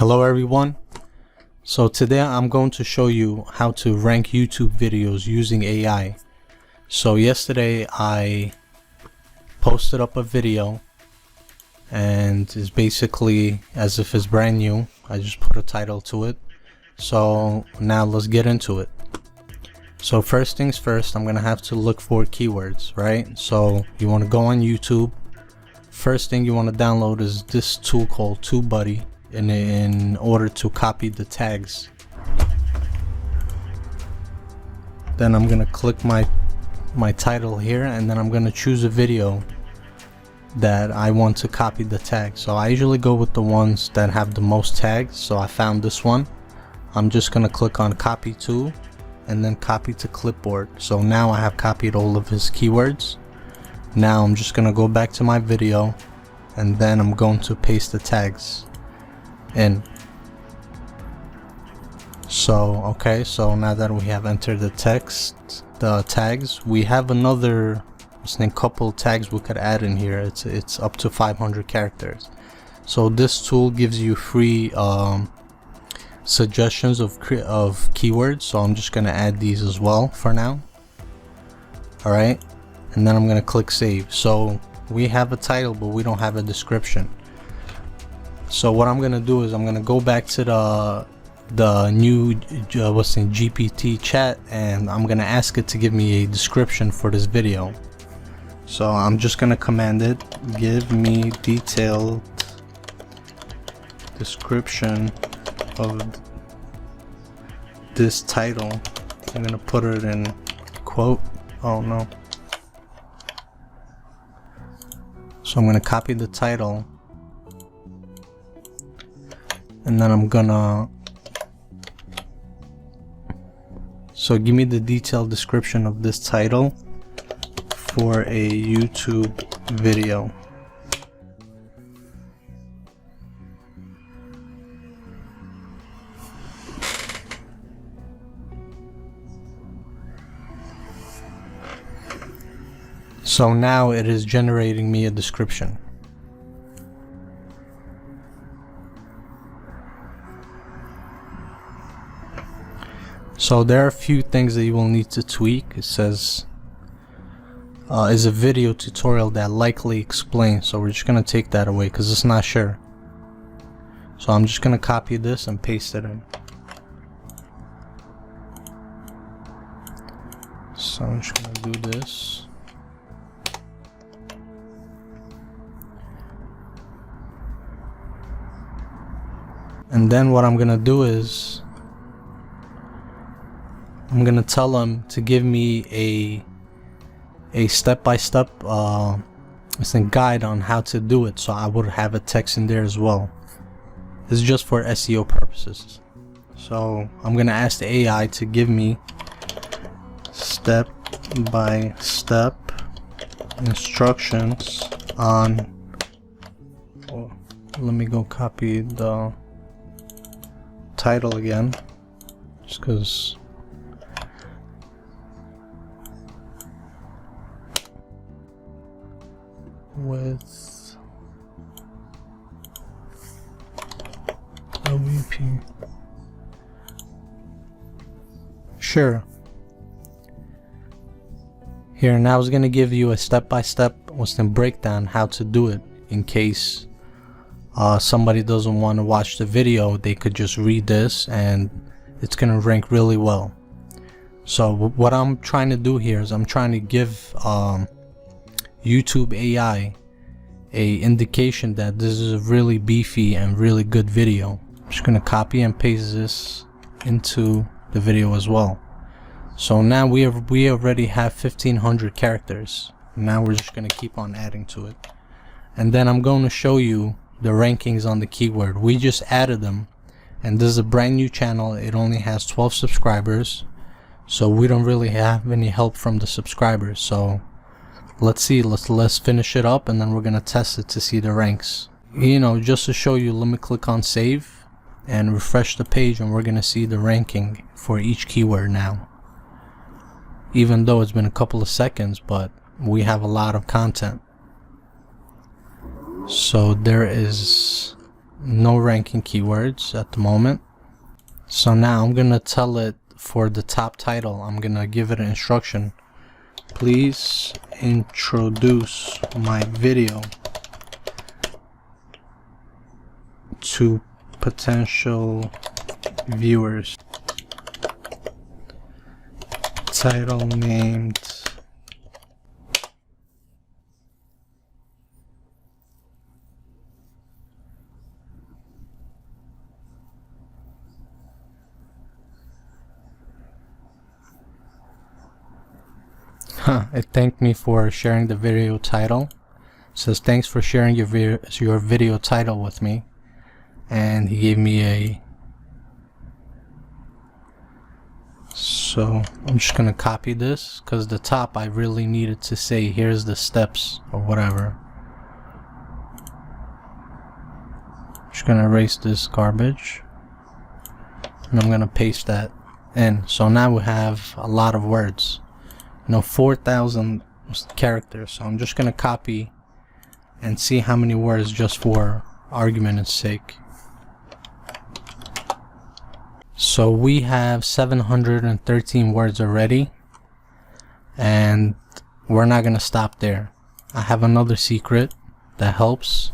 Hello everyone. So today I'm going to show you how to rank YouTube videos using AI. So yesterday I posted up a video and it's basically as if it's brand new. I just put a title to it. So now let's get into it. So first things first, I'm gonna have to look for keywords, right? So you want to go on YouTube. First thing you want to download is this tool called TubeBuddy in order to copy the tags. Then I'm gonna click my title here, and then I'm gonna choose a video that I want to copy the tag. So I usually go with the ones that have the most tags. So I found this one. I'm just gonna click on copy to and then copy to clipboard. So now I have copied all of his keywords. Now I'm just gonna go back to my video and then I'm going to paste the tags in. So okay, so now that we have entered the tags, we have another couple tags we could add in here. It's up to 500 characters. So this tool gives you free suggestions of keywords, so I'm just gonna add these as well for now. Alright, and then I'm gonna click save. So we have a title but we don't have a description. So what I'm gonna do is I'm gonna go back to the new GPT chat, and I'm gonna ask it to give me a description for this video. So I'm just gonna command it, give me detailed description of this title. I'm gonna put it in quote. Oh no. So I'm gonna copy the title, and then I'm gonna, so give me the detailed description of this title for a YouTube video. So now it is generating me a description. So there are a few things that you will need to tweak. It says is a video tutorial that likely explains. So we're just gonna take that away because it's not sure. So I'm just gonna copy this and paste it in. So I'm just gonna do this. And then what I'm gonna do is I'm gonna tell them to give me a step-by-step guide on how to do it. So I would have a text in there as well. This is just for SEO purposes. So I'm gonna ask the AI to give me step-by-step instructions on. Oh, let me go copy the title again, just because with WP. Sure. Here, now it's gonna give you a step-by-step breakdown how to do it in case somebody doesn't want to watch the video. They could just read this and it's gonna rank really well. So what I'm trying to do here is I'm trying to give YouTube AI a indication that this is a really beefy and really good video. I'm just gonna copy and paste this into the video as well. So now we already have 1500 characters. Now we're just gonna keep on adding to it, and then I'm going to show you the rankings on the keyword. We just added them, and this is a brand new channel. It only has 12 subscribers, so we don't really have any help from the subscribers. So let's see, let's finish it up and then we're gonna test it to see the ranks. You know, just to show you, let me click on save and refresh the page, and we're gonna see the ranking for each keyword now. Even though it's been a couple of seconds, but we have a lot of content. So there is no ranking keywords at the moment. So now I'm gonna tell it for the top title, I'm gonna give it an instruction. Please introduce my video to potential viewers. Title named it thanked me for sharing the video title. It says thanks for sharing your video title with me, and he gave me a, so I'm just gonna copy this because the top I really needed to say here's the steps or whatever. Just gonna erase this garbage and I'm gonna paste that in. So now we have a lot of words, 4,000 characters. So I'm just gonna copy and see how many words, just for argument's sake. So we have 713 words already, and we're not gonna stop there. I have another secret that helps.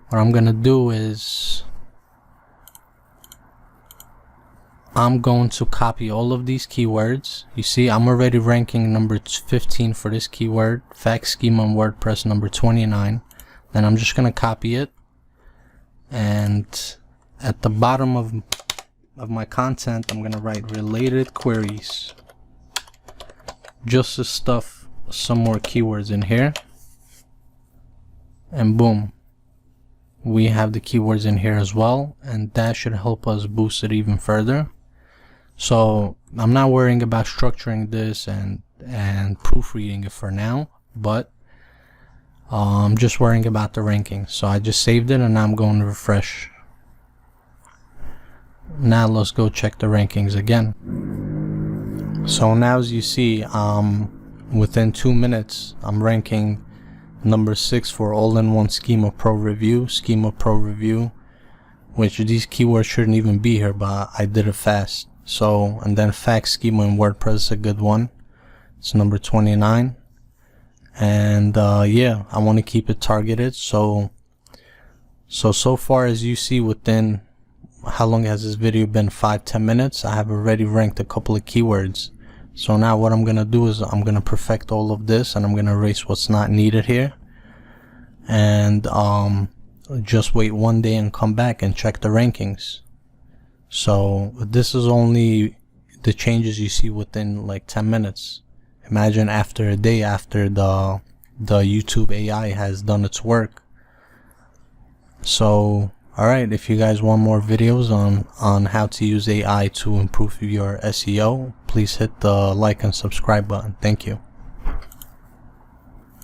What I'm gonna do is I'm going to copy all of these keywords. You see, I'm already ranking number 15 for this keyword, fact schema and WordPress number 29. Then I'm just gonna copy it, and at the bottom of my content I'm gonna write related queries, just to stuff some more keywords in here, and boom, we have the keywords in here as well, and that should help us boost it even further. So I'm not worrying about structuring this and proofreading it for now, but I'm just worrying about the ranking. So I just saved it and now I'm going to refresh. Now let's go check the rankings again. So now, as you see, within 2 minutes I'm ranking number 6 for all-in-one Schema Pro review, which these keywords shouldn't even be here, but I did it fast. So, and then fact schema and WordPress is a good one. It's number 29. And yeah, I want to keep it targeted. So far, as you see, within, how long has this video been? 5-10 minutes. I have already ranked a couple of keywords. So now what I'm gonna do is I'm gonna perfect all of this, and I'm gonna erase what's not needed here, and just wait 1 day and come back and check the rankings. So this is only the changes you see within like 10 minutes. Imagine after a day, after the YouTube AI has done its work. So alright, if you guys want more videos on how to use AI to improve your SEO, please hit the like and subscribe button. Thank you.